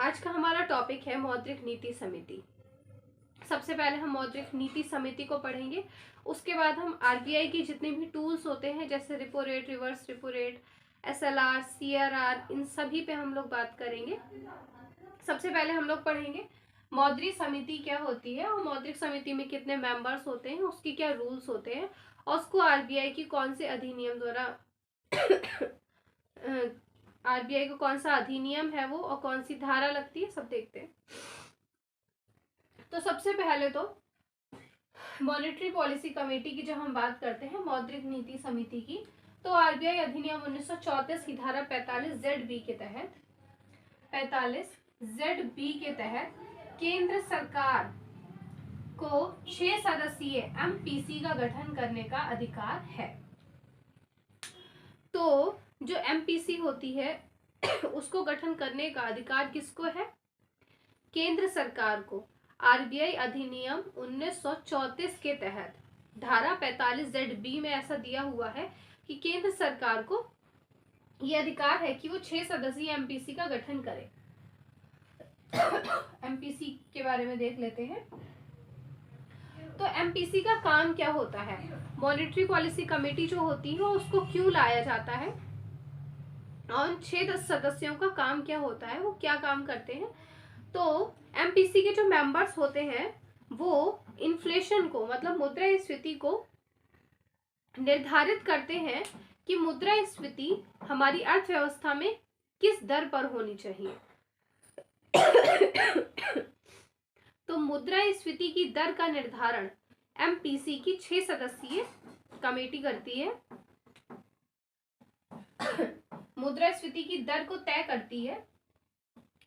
आज का हमारा टॉपिक है मौद्रिक नीति समिति। सबसे पहले हम मौद्रिक नीति समिति को पढ़ेंगे, उसके बाद हम आरबीआई के जितने भी टूल्स होते हैं जैसे repo rate, reverse repo rate, SLR, CRR, इन सभी पे हम लोग बात करेंगे। सबसे पहले हम लोग पढ़ेंगे मौद्रिक समिति क्या होती है और मौद्रिक समिति में कितने मेंबर्स होते हैं, उसकी क्या रूल्स होते हैं और उसको आरबीआई की कौन से अधिनियम द्वारा आरबीआई को कौन सा अधिनियम है वो और कौन सी धारा लगती है, सब देखते हैं। तो सबसे पहले तो मॉनेटरी पॉलिसी कमेटी की जब हम बात करते हैं मौद्रिक नीति समिति की, तो आरबीआई अधिनियम 1934 की धारा 45ZB के तहत 45ZB के तहत केंद्र सरकार को 6 सदस्यीय एमपीसी का गठन करने का अधिकार है। तो जो एमपीसी होती है उसको गठन करने का अधिकार किसको है? केंद्र सरकार को। आरबीआई अधिनियम 1934 के तहत धारा 45ZB में ऐसा दिया हुआ है कि केंद्र सरकार को ये अधिकार है कि वो 6 सदस्यीय एमपीसी का गठन करे। एमपीसी के बारे में देख लेते हैं। तो एमपीसी का काम क्या होता है? मॉनेटरी पॉलिसी कमेटी जो होती है उसको क्यों लाया जाता है और 6 सदस्यों का काम क्या होता है, वो क्या काम करते हैं? तो एमपीसी के जो मेंबर्स होते हैं वो इन्फ्लेशन को, मतलब मुद्रास्फीति को निर्धारित करते हैं कि मुद्रास्फीति हमारी अर्थव्यवस्था में किस दर पर होनी चाहिए। तो मुद्रास्फीति की दर का निर्धारण एमपीसी की 6 सदस्यीय कमेटी करती है। मुद्रास्फीति की दर को तय करती है।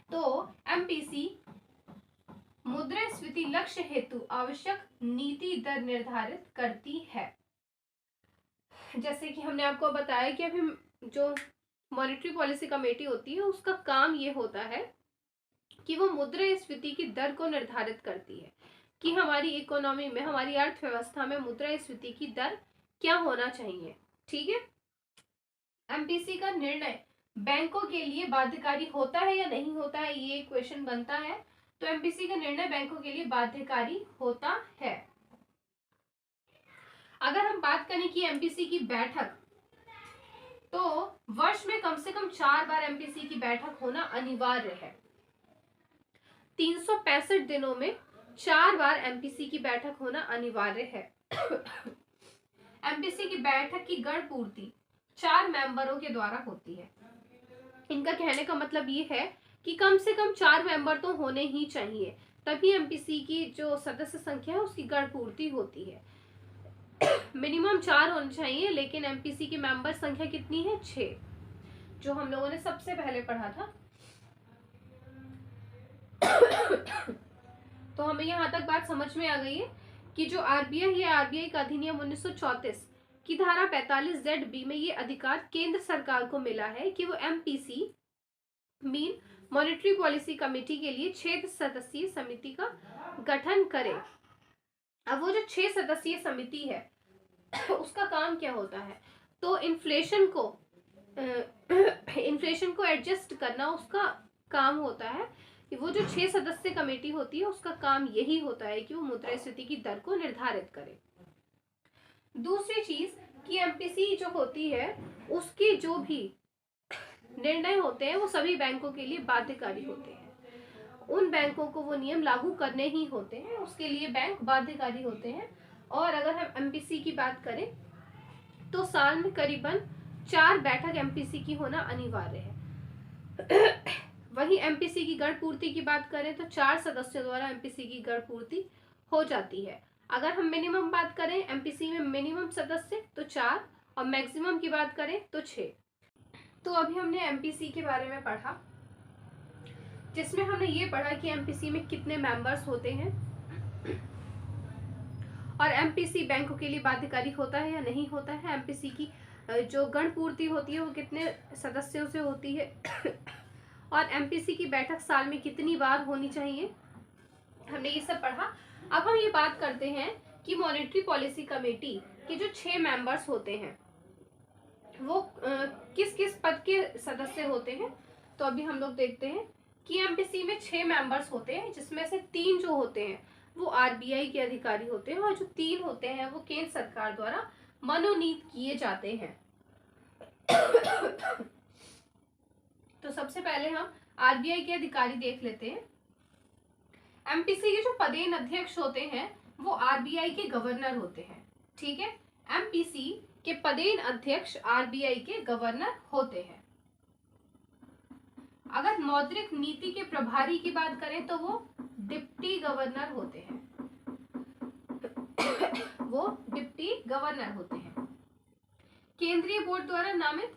तो एमपीसी मुद्रास्फीति लक्ष्य हेतु आवश्यक नीति दर निर्धारित करती है। जैसे कि हमने आपको बताया कि अभी जो मॉनेटरी पॉलिसी कमेटी होती है उसका काम ये होता है कि वो मुद्रास्फीति की दर को निर्धारित करती है कि हमारी इकोनॉमी में, हमारी अर्थव्यवस्था में मुद्रास्फीति की दर क्या होना चाहिए। ठीक है। एमपीसी का निर्णय बैंकों के लिए बाध्यकारी होता है या नहीं होता है, ये क्वेश्चन बनता है। तो एमपीसी का निर्णय बैंकों के लिए बाध्यकारी होता है। अगर हम बात करें कि एमपीसी की बैठक, तो वर्ष में कम से कम 4 बार एमपीसी की बैठक होना अनिवार्य है। 365 दिनों में 4 बार एमपीसी की बैठक होना अनिवार्य है। एमपीसी की बैठक की गण पूर्ति 4 मेंबरों के द्वारा होती है। इनका कहने का मतलब ये है कि कम से कम 4 मेंबर तो होने ही चाहिए, तभी एमपीसी की जो सदस्य संख्या है उसकी गण पूर्ति होती है। मिनिमम 4 होने चाहिए, लेकिन एमपीसी की मेंबर संख्या कितनी है? 6, जो हम लोगों ने सबसे पहले पढ़ा था। तो हमें यहाँ तक बात समझ में आ गई है कि जो आरबीआई है, आरबीआई का अधिनियम 1934 की धारा 45ZB में ये अधिकार केंद्र सरकार को मिला है कि वो MPC mean monetary policy committee के लिए 6 सदस्यीय समिति का गठन करे। अब वो जो 6 सदस्यीय समिति है उसका काम क्या होता है? तो इन्फ्लेशन को एडजस्ट करना उसका काम होता है। कि वो जो 6 सदस्य कमेटी होती है उसका काम यही होता है कि वो मुद्रास्फीति की दर को निर्धारित करे। दूसरी चीज कि एमपीसी जो होती है उसके जो भी निर्णय होते हैं वो सभी बैंकों के लिए बाध्यकारी होते हैं। उन बैंकों को वो नियम लागू करने ही होते हैं, उसके लिए बैंक बाध्यकारी होते हैं। और अगर हम एमपीसी की बात करें तो साल में करीबन 4 बैठक एमपीसी की होना अनिवार्य है। वहीं एमपीसी की गण पूर्ति की बात करें तो 4 सदस्यों द्वारा एमपीसी की गण पूर्ति हो जाती है। अगर हम मिनिमम बात करें एमपीसी में मिनिमम सदस्य तो 4 और मैक्सिमम की बात करें तो 6। तो अभी हमने एमपीसी के बारे में पढ़ा, जिसमें हमने ये पढ़ा कि एमपीसी में कितने मेंबर्स होते हैं और एमपीसी बैंकों के लिए बाध्यकारी होता है या नहीं होता है। एमपीसी की जो गण पूर्ति होती है वो कितने सदस्यों से होती है और एमपीसी की बैठक साल में कितनी बार होनी चाहिए, हमने ये सब पढ़ा। अब हम ये बात करते हैं कि मॉनेटरी पॉलिसी कमेटी के जो 6 मेंबर्स होते हैं वो किस किस पद के सदस्य होते हैं। तो अभी हम लोग देखते हैं कि एमपीसी में 6 मेंबर्स होते हैं, जिसमें से 3 जो होते हैं वो आरबीआई के अधिकारी होते हैं और जो 3 होते हैं वो केंद्र सरकार द्वारा मनोनीत किए जाते हैं। तो सबसे पहले हम आरबीआई के अधिकारी देख लेते हैं। एमपीसी के जो पदेन अध्यक्ष होते हैं वो आरबीआई के गवर्नर होते हैं। ठीक है, एमपीसी के पदेन अध्यक्ष आरबीआई के गवर्नर होते हैं। अगर मौद्रिक नीति के प्रभारी की बात करें तो वो डिप्टी गवर्नर होते हैं। वो डिप्टी गवर्नर होते हैं। केंद्रीय बोर्ड द्वारा नामित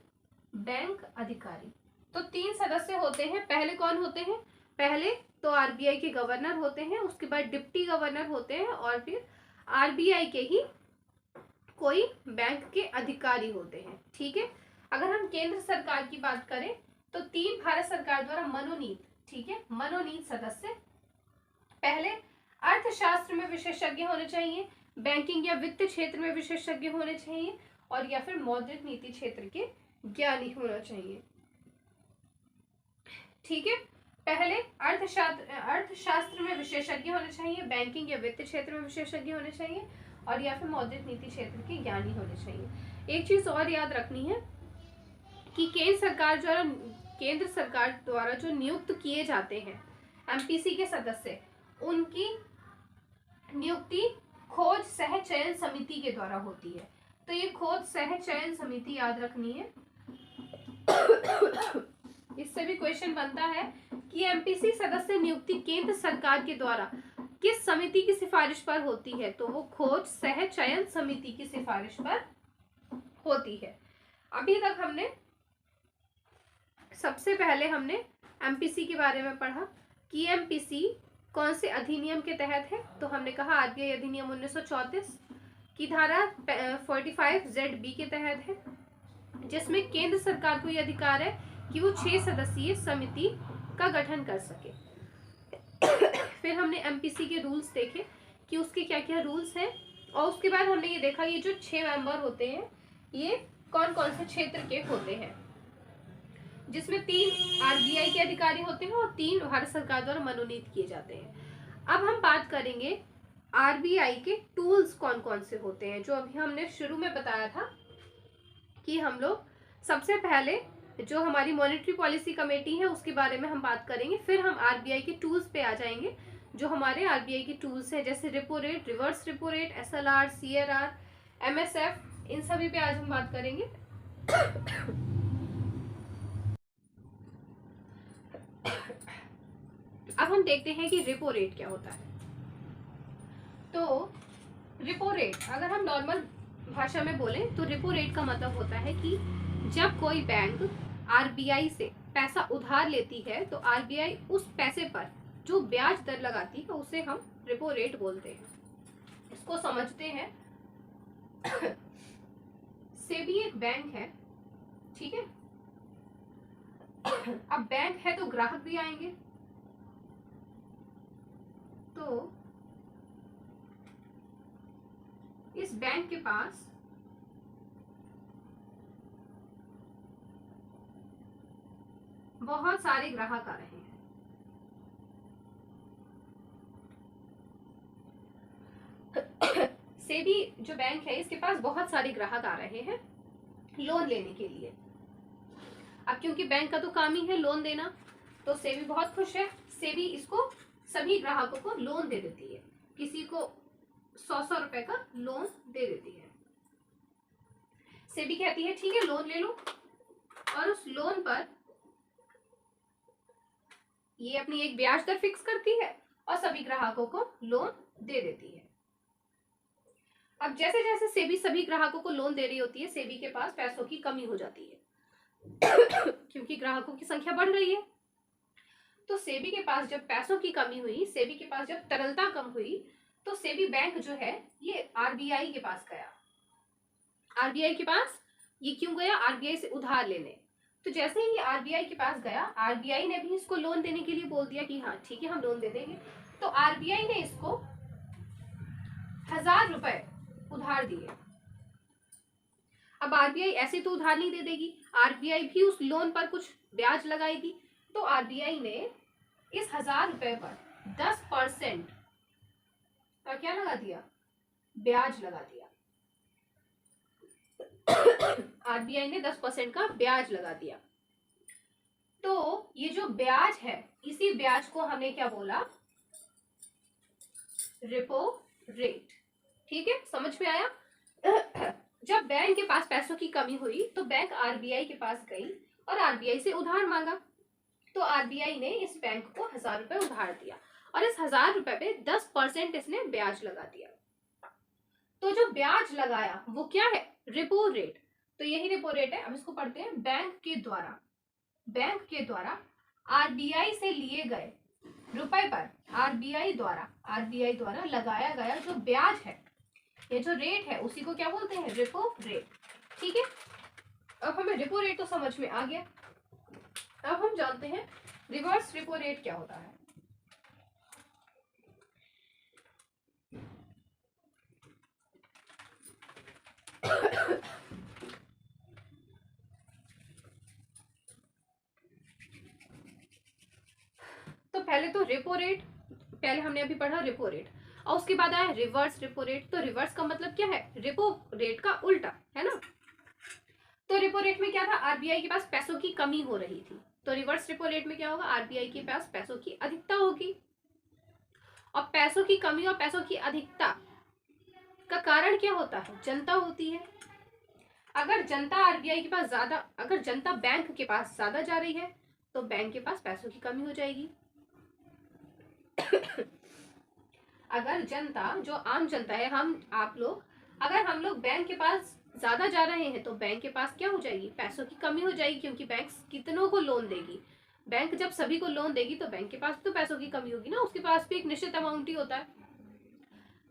बैंक अधिकारी, तो 3 सदस्य होते हैं। पहले कौन होते हैं? पहले तो आरबीआई के गवर्नर होते हैं, उसके बाद डिप्टी गवर्नर होते हैं और फिर आरबीआई के ही कोई बैंक के अधिकारी होते हैं। ठीक है, अगर हम केंद्र सरकार की बात करें तो 3 भारत सरकार द्वारा मनोनीत, ठीक है, मनोनीत सदस्य। पहले अर्थशास्त्र में विशेषज्ञ होने चाहिए, बैंकिंग या वित्त क्षेत्र में विशेषज्ञ होने चाहिए और या फिर मौद्रिक नीति क्षेत्र के ज्ञानी होना चाहिए। ठीक है, पहले अर्थशास्त्र में विशेषज्ञ होने चाहिए, बैंकिंग या वित्त क्षेत्र में विशेषज्ञ होने चाहिए और या फिर मौद्रिक नीति क्षेत्र के ज्ञानी होने चाहिए। एक चीज और याद रखनी है कि केंद्र सरकार द्वारा जो नियुक्त किए जाते हैं एमपीसी के सदस्य, उनकी नियुक्ति खोज सह चयन समिति के द्वारा होती है। तो ये खोज सह चयन समिति याद रखनी है। इससे भी क्वेश्चन बनता है कि एमपीसी सदस्य नियुक्ति केंद्र सरकार के द्वारा किस समिति की सिफारिश पर होती है? तो वो खोज सह चयन समिति की सिफारिश पर होती है। अभी तक हमने सबसे पहले हमने एमपीसी के बारे में पढ़ा कि एमपीसी कौन से अधिनियम के तहत है। तो हमने कहा आरबीआई अधिनियम 1934 की धारा 45ZB के तहत है, जिसमें केंद्र सरकार को यह अधिकार है कि वो 6 सदस्यीय समिति का गठन कर सके। फिर हमने एमपीसी के रूल्स देखे कि उसके क्या क्या रूल्स हैं और उसके बाद हमने ये देखा ये जो 6 मेंबर होते हैं ये कौन कौन से क्षेत्र के होते हैं, जिसमें 3 आरबीआई के अधिकारी होते हैं और 3 भारत सरकार द्वारा मनोनीत किए जाते हैं। अब हम बात करेंगे आरबीआई के टूल्स कौन कौन से होते हैं, जो अभी हमने शुरू में बताया था कि हम लोग सबसे पहले जो हमारी मॉनेटरी पॉलिसी कमेटी है उसके बारे में हम बात करेंगे, फिर हम आरबीआई के टूल्स पे आ जाएंगे। जो हमारे आरबीआई के टूल्स हैं जैसे repo rate, reverse repo rate, SLR, CRR, MSF, इन सभी पे आज हम बात करेंगे। अब हम देखते हैं कि रेपो रेट क्या होता है। तो रेपो रेट अगर हम नॉर्मल भाषा में बोलें तो रेपो रेट का मतलब होता है कि जब कोई बैंक आरबीआई से पैसा उधार लेती है तो आरबीआई उस पैसे पर जो ब्याज दर लगाती है उसे हम रेपो रेट बोलते हैं। इसको समझते हैं। सेबी एक बैंक है, ठीक है। अब बैंक है तो ग्राहक भी आएंगे, तो इस बैंक के पास बहुत सारे ग्राहक आ रहे हैं। सेबी जो बैंक है इसके पास बहुत सारे ग्राहक आ रहे हैं लोन लेने के लिए। अब क्योंकि बैंक का तो काम ही है लोन देना, तो सेबी बहुत खुश है। सेबी इसको सभी ग्राहकों को लोन दे देती है, किसी को 100 रुपए का लोन दे देती है। सेबी कहती है ठीक है लोन ले लो, और उस लोन पर ये अपनी एक ब्याज दर फिक्स करती है और सभी ग्राहकों को लोन दे देती है। अब जैसे जैसे सेबी सभी ग्राहकों को लोन दे रही होती है, सेबी के पास पैसों की कमी हो जाती है क्योंकि ग्राहकों की संख्या बढ़ रही है। तो सेबी के पास जब पैसों की कमी हुई, सेबी के पास जब तरलता कम हुई, तो सेबी बैंक जो है ये आरबीआई के पास गया। आरबीआई के पास ये क्यों गया? आरबीआई से उधार लेने। तो जैसे ही आरबीआई के पास गया, आरबीआई ने भी इसको लोन देने के लिए बोल दिया कि हाँ ठीक है हम लोन दे देंगे। तो आरबीआई ने इसको 1000 रुपए उधार दिए। अब आरबीआई ऐसे तो उधार नहीं दे देगी, आरबीआई भी उस लोन पर कुछ ब्याज लगाएगी। तो आरबीआई ने इस 1000 रुपए पर 10% का क्या लगा दिया, ब्याज लगा दिया। आरबीआई ने 10% का ब्याज लगा दिया। तो ये जो ब्याज है, इसी ब्याज को हमने क्या बोला, रेपो रेट। ठीक है, समझ में आया। जब बैंक के पास पैसों की कमी हुई तो बैंक आरबीआई के पास गई और आरबीआई से उधार मांगा। तो आरबीआई ने इस बैंक को 1000 रुपए उधार दिया और इस 1000 रुपए पे 10% इसने ब्याज लगा दिया। तो जो ब्याज लगाया वो क्या है, रेपो रेट। तो यही रेपो रेट है। अब इसको पढ़ते हैं। बैंक के द्वारा आरबीआई से लिए गए रुपए पर आरबीआई द्वारा लगाया गया जो ब्याज है, ये जो रेट है, उसी को क्या बोलते हैं, रेपो रेट। ठीक है, अब हमें रेपो रेट तो समझ में आ गया। अब हम जानते हैं रिवर्स रेपो रेट क्या होता है। तो पहले तो रेपो रेट, पहले हमने अभी पढ़ा रेपो रेट, और उसके बाद आया रिवर्स रेपो रेट। तो रिवर्स का मतलब क्या है, रेपो रेट का उल्टा, है ना। तो रेपो रेट में क्या था, आरबीआई के पास पैसों की कमी हो रही थी। तो रिवर्स रेपो रेट में क्या होगा, आरबीआई के पास पैसों की अधिकता होगी। और पैसों की कमी और पैसों की अधिकता का कारण क्या होता है, जनता होती है। अगर जनता आरबीआई के पास ज्यादा, अगर जनता बैंक के पास ज्यादा जा रही है तो बैंक के पास पैसों की कमी हो जाएगी। अगर जनता, जो आम जनता है, हम आप लोग, अगर हम लोग बैंक के पास ज्यादा जा रहे हैं तो बैंक के पास क्या हो जाएगी, पैसों की कमी हो जाएगी, क्योंकि बैंक कितनों को लोन देगी। बैंक जब सभी को लोन देगी तो बैंक के पास तो पैसों की कमी होगी ना, उसके पास भी एक निश्चित अमाउंट ही होता है।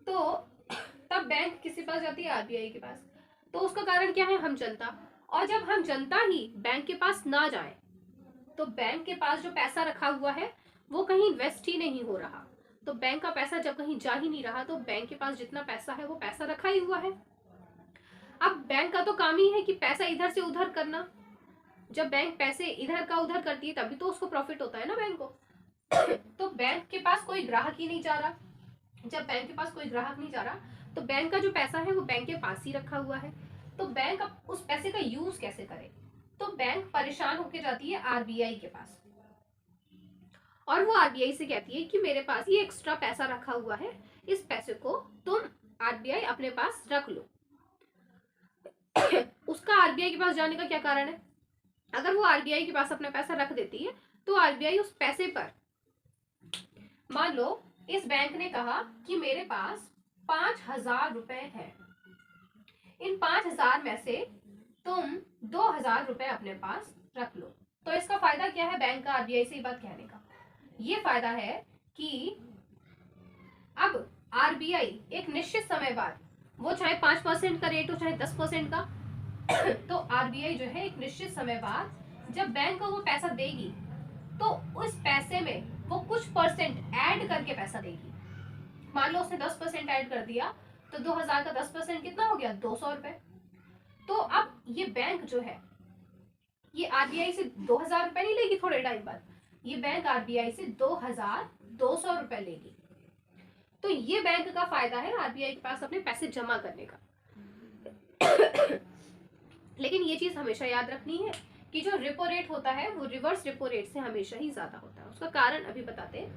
तो तब बैंक किसके पास जाती है, आरबीआई के पास। तो उसका कारण क्या है, हम जनता। और जब हम जनता ही बैंक के पास ना जाए तो बैंक के पास जो पैसा रखा हुआ है वो कहीं इन्वेस्ट ही नहीं हो रहा। तो बैंक का पैसा जब कहीं जा ही नहीं रहा तो बैंक के पास जितना पैसा है वो पैसा रखा ही हुआ है। अब बैंक का तो काम ही है कि पैसा इधर से उधर करना। जब बैंक पैसे इधर का उधर करती है तभी तो उसको प्रॉफिट होता है ना बैंक को। तो बैंक के पास कोई ग्राहक ही नहीं जा रहा। जब बैंक के पास कोई ग्राहक नहीं जा रहा तो बैंक का जो पैसा है वो बैंक के पास ही रखा हुआ है। तो बैंक उस पैसे का यूज कैसे करे, तो बैंक परेशान होकर जाती है आरबीआई के पास और वो आरबीआई से कहती है कि मेरे पास ये एक्स्ट्रा पैसा रखा हुआ है, इस पैसे को तुम आरबीआई अपने पास रख लो। उसका आरबीआई के पास जाने का क्या कारण है, अगर वो आरबीआई के पास अपना पैसा रख देती है तो आरबीआई उस पैसे पर, मान लो इस बैंक ने कहा कि मेरे पास 5000 रुपए है, इन 5000 में से तुम 2000 रुपए अपने पास रख लो। तो इसका फायदा क्या है बैंक का आरबीआई से ये बात कहने का, ये फायदा है कि अब आरबीआई एक निश्चित समय बाद, वो चाहे 5% का रेट हो चाहे 10% का, तो आरबीआई जो है एक निश्चित समय बाद जब बैंक को वो पैसा देगी तो उस पैसे में वो कुछ परसेंट ऐड करके पैसा देगी। मान लो उसने 10% ऐड कर दिया तो 2000 का 10% कितना हो गया, 200 रुपए। तो अब ये बैंक जो है ये आरबीआई से 2000 रुपए नहीं लेगी, थोड़े टाइम बाद ये बैंक आरबीआई से 2200 रुपए लेगी। तो ये बैंक का फायदा है आरबीआई के पास अपने पैसे जमा करने का। लेकिन ये चीज हमेशा याद रखनी है कि जो रेपो रेट होता है वो रिवर्स रेपो रेट से हमेशा ही ज्यादा होता है। उसका कारण अभी बताते हैं।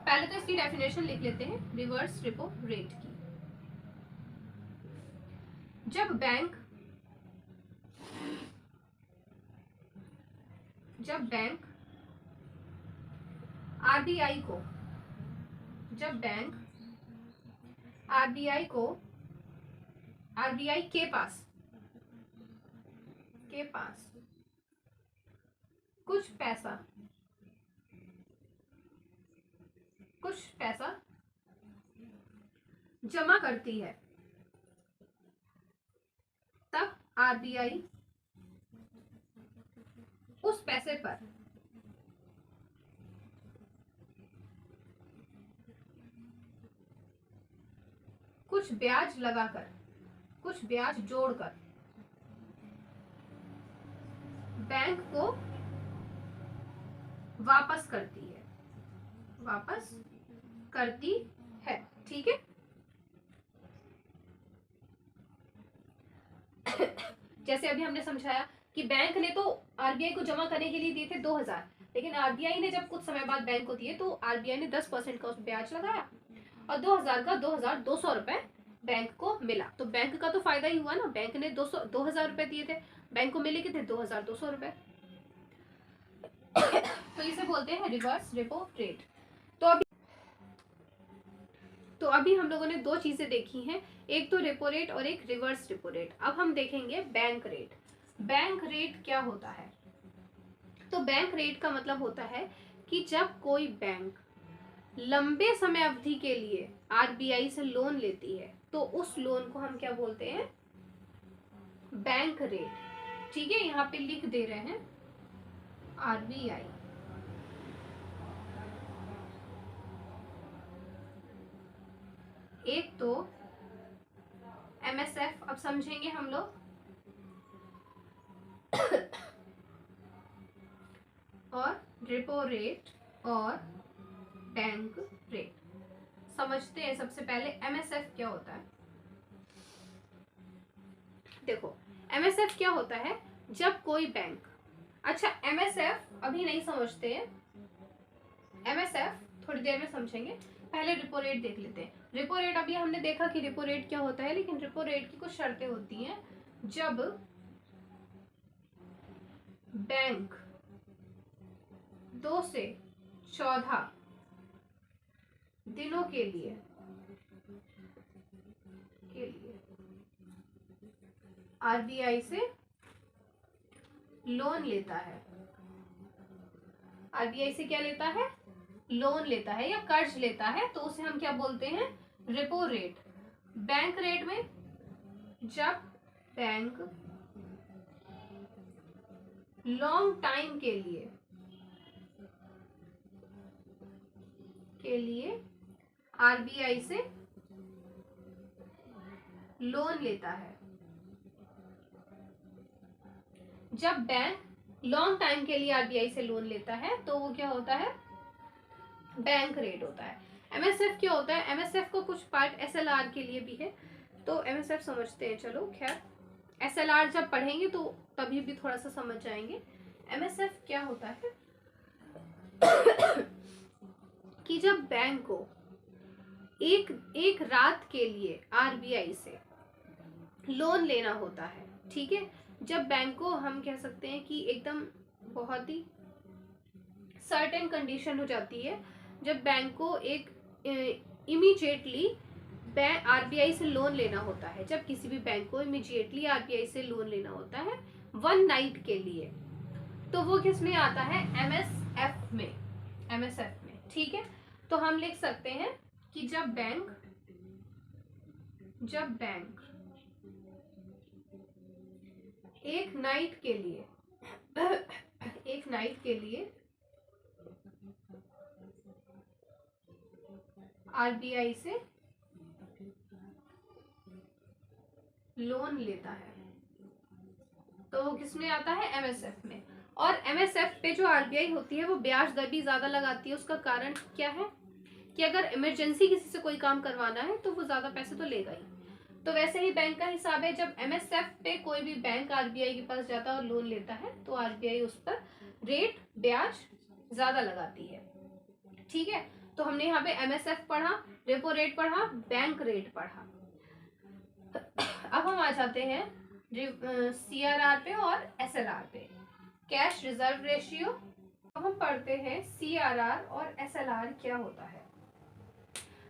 पहले तो इसकी डेफिनेशन लिख लेते हैं रिवर्स रेपो रेट की। जब बैंक आरबीआई के पास कुछ पैसा जमा करती है तब आरबीआई उस पैसे पर कुछ ब्याज लगाकर, कुछ ब्याज जोड़कर बैंक को वापस करती है। वापस करती है। ठीक है, जैसे अभी हमने समझाया कि बैंक ने तो आरबीआई को जमा करने के लिए दिए थे 2000, लेकिन आरबीआई ने जब कुछ समय बाद बैंक को दिए तो आरबीआई ने 10% का उस ब्याज लगाया और 2000 का 2200 रुपए बैंक को मिला। तो बैंक का तो फायदा ही हुआ ना, बैंक ने 2000 रुपए दिए थे, बैंक को मिले कितने 2200 रुपए। तो इसे बोलते हैं रिवर्स रेपो रेट। तो अभी हम लोगों ने दो चीजें देखी हैं, एक तो रेपो रेट और एक रिवर्स रेपो रेट। अब हम देखेंगे बैंक रेट। बैंक रेट क्या होता है? तो बैंक रेट का मतलब होता है कि जब कोई बैंक लंबे समय अवधि के लिए आरबीआई से लोन लेती है तो उस लोन को हम क्या बोलते हैं? Bank rate. ठीक है, यहाँ पे लिख दे रहे हैं आरबीआई। एक तो एमएसएफ, अब समझेंगे हम लोग, और रेपो रेट और बैंक रेट। समझते हैं सबसे पहले एमएसएफ क्या होता है। देखो एमएसएफ क्या होता है, जब कोई बैंक, अच्छा एमएसएफ अभी नहीं समझते हैं, एमएसएफ थोड़ी देर में समझेंगे, पहले रेपो रेट देख लेते हैं। रेपो रेट अभी हमने देखा कि रेपो रेट क्या होता है, लेकिन रेपो रेट की कुछ शर्तें होती हैं। जब बैंक 2 से 14 दिनों के लिए आरबीआई से लोन लेता है, आरबीआई से क्या लेता है? लोन लेता है या कर्ज लेता है, तो उसे हम क्या बोलते हैं? Repo rate. बैंक रेट में जब बैंक लॉन्ग टाइम के लिए आरबीआई से लोन लेता है, जब बैंक लॉन्ग टाइम के लिए आरबीआई से लोन लेता है तो वो क्या होता है? बैंक रेट होता है। एमएसएफ क्या होता है? एमएसएफ को कुछ पार्ट एसएलआर के लिए भी है, तो एमएसएफ समझते हैं। चलो खैर, एसएलआर जब पढ़ेंगे तो तभी भी थोड़ा सा समझ जाएंगे। एमएसएफ क्या होता है कि जब बैंक को एक रात के लिए आरबीआई से लोन लेना होता है, ठीक है, जब बैंक को हम कह सकते हैं कि एकदम बहुत ही सर्टेन कंडीशन हो जाती है, जब बैंक को एक इमीडिएटली आरबीआई से लोन लेना होता है, जब किसी भी बैंक को इमीडिएटली आरबीआई से लोन लेना होता है 1 नाइट के लिए, तो वो किस में आता है? एमएसएफ में, एमएसएफ में। ठीक है, तो हम लिख सकते हैं कि जब बैंक एक नाइट के लिए आरबीआई से लोन लेता है तो वो किस में आता है? एमएसएफ में। और एमएसएफ पे जो आरबीआई होती है वो ब्याज दर भी ज्यादा लगाती है। उसका कारण क्या है कि अगर इमरजेंसी किसी से कोई काम करवाना है तो वो ज्यादा पैसे तो लेगा ही। तो वैसे ही बैंक का हिसाब है, जब एमएसएफ पे कोई भी बैंक आरबीआई के पास जाता है और लोन लेता है तो आरबीआई उस पर रेट, ब्याज ज्यादा लगाती है। ठीक है, तो हमने यहाँ पे एमएसएफ पढ़ा, रेपो रेट पढ़ा, बैंक रेट पढ़ा। अब हम आ जाते हैं सीआरआर पे और एसएलआर पे, कैश रिजर्व रेशियो। अब हम पढ़ते हैं सीआरआर और एसएलआर क्या होता है।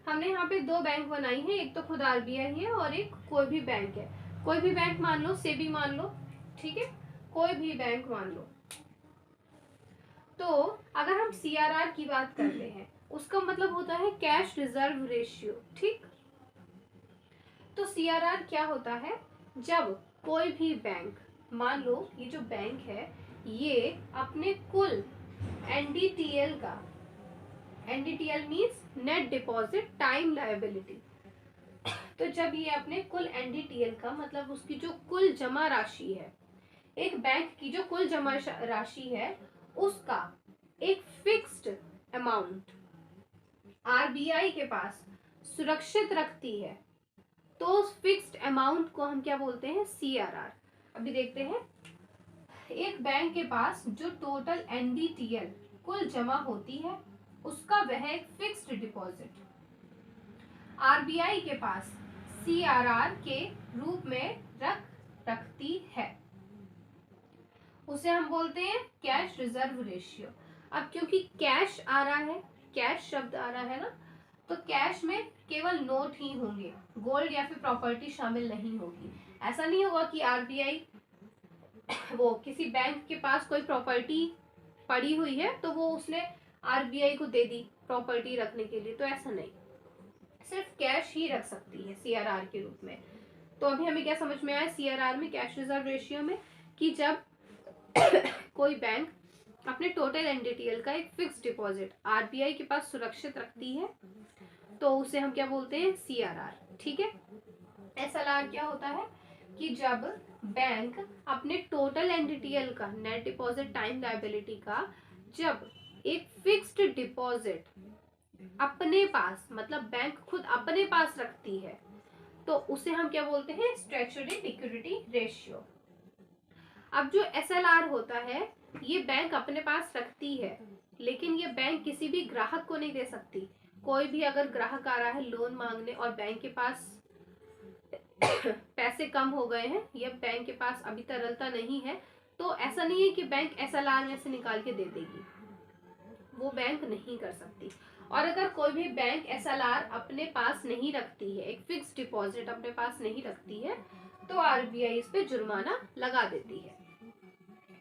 हमने यहाँ पे 2 बैंक बनाई हैं, एक तो खुद आरबीआई है और एक कोई भी बैंक है। कोई भी बैंक मान लो, सेबी मान लो, ठीक है, कोई भी बैंक मान लो। तो अगर हम सीआरआर की बात करते हैं उसका मतलब होता है कैश रिजर्व रेशियो। ठीक, तो सीआरआर क्या होता है? जब कोई भी बैंक, मान लो ये जो बैंक है ये अपने कुल एनडीटीएल का, NDTL means net deposit time liability, तो जब ये अपने कुल एनडीटीएल का मतलब उसकी जो कुल जमा राशि है, एक बैंक की जो कुल जमा राशि है उसका एक फिक्स्ड अमाउंट आरबीआई के पास सुरक्षित रखती है तो उस फिक्स्ड अमाउंट को हम क्या बोलते हैं, सीआरआर। अभी देखते हैं, एक बैंक के पास जो टोटल एनडीटीएल कुल जमा होती है उसका वह एक फिक्स्ड डिपॉजिट आरबीआई के पास सीआरआर के रूप में रखती है, उसे हम बोलते हैं कैश रिजर्व रेशियो। अब क्योंकि कैश आ रहा है, कैश शब्द आ रहा है ना, तो कैश में केवल नोट ही होंगे, गोल्ड या फिर प्रॉपर्टी शामिल नहीं होगी। ऐसा नहीं होगा कि आरबीआई वो किसी बैंक के पास कोई प्रॉपर्टी पड़ी हुई है तो वो उसने आरबीआई को दे दी प्रॉपर्टी रखने के लिए, तो ऐसा नहीं, सिर्फ कैश ही रख सकती है सीआरआर के रूप में। तो अभी हमें क्या समझ में आया सीआरआर में, कैश रिजर्व रेशियो में, कि जब कोई बैंक अपने टोटल एनडीटीएल का एक फिक्स डिपॉजिट आरबीआई के पास सुरक्षित रखती है तो उसे हम क्या बोलते हैं, सीआरआर। ठीक है। एसएलआर क्या होता है कि जब बैंक अपने टोटल एनडीटीएल का, नेट डिपॉजिट टाइम लायबिलिटी का, जब एक फिक्स्ड डिपॉजिट अपने पास, मतलब बैंक खुद अपने पास रखती है तो उसे हम क्या बोलते हैं, स्टैट्यूटरी लिक्विडिटी रेशियो। अब जो एसएलआर होता है ये बैंक अपने पास रखती है, लेकिन ये बैंक किसी भी ग्राहक को नहीं दे सकती। कोई भी अगर ग्राहक आ रहा है लोन मांगने और बैंक के पास पैसे कम हो गए हैं या बैंक के पास अभी तरलता नहीं है, तो ऐसा नहीं है कि बैंक एसएलआर में से निकाल के दे देगी, वो बैंक नहीं कर सकती। और अगर कोई भी बैंक एसएलआर अपने पास नहीं रखती है, एक फिक्स डिपॉजिट अपने पास नहीं रखती है, तो आरबीआई इस पे जुर्माना लगा देती है।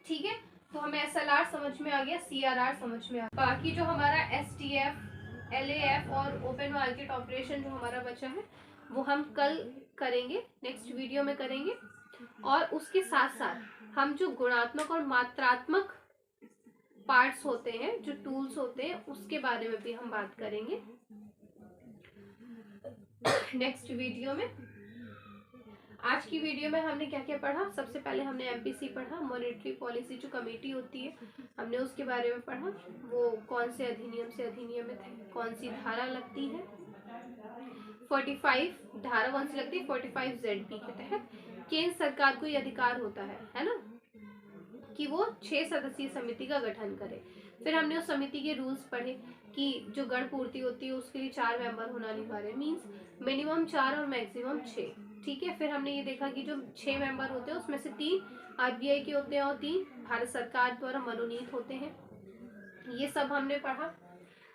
ठीक है, तो हमें एसएलआर समझ में आ गया, सीआरआर समझ में आ गया। बाकी जो हमारा एसटीएफ, एलएएफ और ओपन मार्केट ऑपरेशन जो हमारा बचा है वो हम कल करेंगे, नेक्स्ट वीडियो में करेंगे। और उसके साथ साथ हम जो गुणात्मक और मात्रात्मक पार्ट्स होते हैं, जो टूल्स होते हैं, उसके बारे में भी हम बात करेंगे नेक्स्ट वीडियो में। आज की वीडियो में हमने क्या क्या पढ़ा, सबसे पहले हमने एमपीसी पढ़ा, मॉनेटरी पॉलिसी जो कमेटी होती है हमने उसके बारे में पढ़ा, वो कौन से अधिनियम से अधिनियमित है, कौन सी धारा लगती है, 45 धारा कौन सी लगती है, 45 ZB के तहत केंद्र सरकार को ये अधिकार होता है ना, कि वो 6 सदस्यीय समिति का गठन करे। फिर हमने उस समिति के रूल्स पढ़े कि जो गण पूर्ति होती है उसके लिए 4 मेंबर होना अनिवार्य, मींस मिनिमम 4 और मैक्सिमम 6। ठीक है। फिर हमने ये देखा कि जो 6 मेंबर होते हैं उसमें से 3 आरबीआई के होते हैं और 3 भारत सरकार द्वारा मनोनीत होते हैं। ये सब हमने पढ़ा।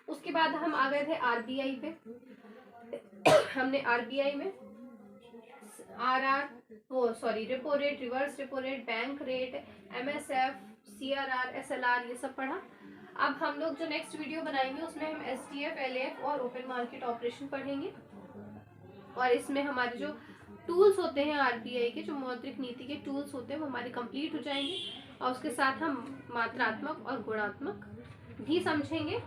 उसके बाद हम आ गए थे आरबीआई पे। हमने आरबीआई में repo rate, reverse repo rate, bank rate, MSF, CRR, SLR, ये सब पढ़ा। अब हम लोग जो नेक्स्ट वीडियो बनाएंगे उसमें हम एसटीएफ, एलएएफ और ओपन मार्केट ऑपरेशन पढ़ेंगे। और इसमें हमारे जो टूल्स होते हैं आरबीआई के, जो मौद्रिक नीति के टूल्स होते हैं वो हमारे कंप्लीट हो जाएंगे। और उसके साथ हम मात्रात्मक और गुणात्मक भी समझेंगे।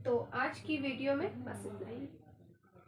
तो आज की वीडियो में बस इतना ही।